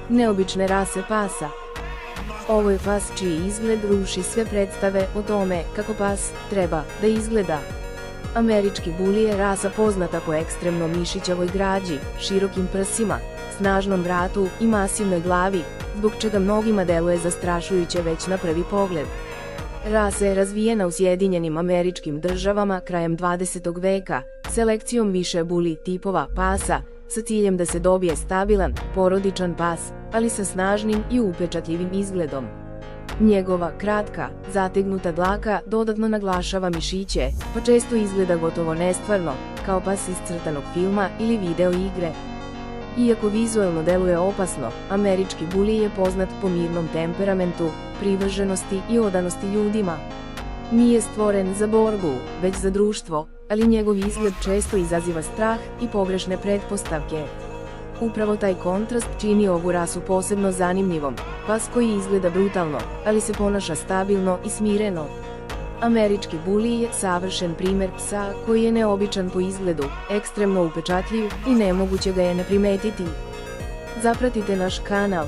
Neobične rase pasa. Ovo je pas čiji izgled ruši sve predstave o tome kako pas treba da izgleda. Američki buli je rasa poznata po ekstremno mišićavoj građi, širokim prsima, snažnom vratu i masivnoj glavi, zbog čega mnogima deluje zastrašujuće već na prvi pogled. Rasa je razvijena u Sjedinjenim Američkim Državama krajem 20. veka, selekcijom više buli tipova pasa, sa ciljem da se dobije stabilan, porodičan pas, ali sa snažnim i upečatljivim izgledom. Njegova kratka, zategnuta dlaka dodatno naglašava mišiće, pa često izgleda gotovo nestvarno, kao pas iz crtanog filma ili video igre. Iako vizuelno deluje opasno, američki buli je poznat po mirnom temperamentu, privrženosti i odanosti ljudima. Nije stvoren za borbu, već za društvo, ali njegov izgled često izaziva strah i pogrešne pretpostavke. Upravo taj kontrast čini ovu rasu posebno zanimljivom, pas koji izgleda brutalno, ali se ponaša stabilno i smireno. Američki buli je savršen primer psa koji je neobičan po izgledu, ekstremno upečatljiv i nemoguće ga je ne primetiti. Zapratite naš kanal,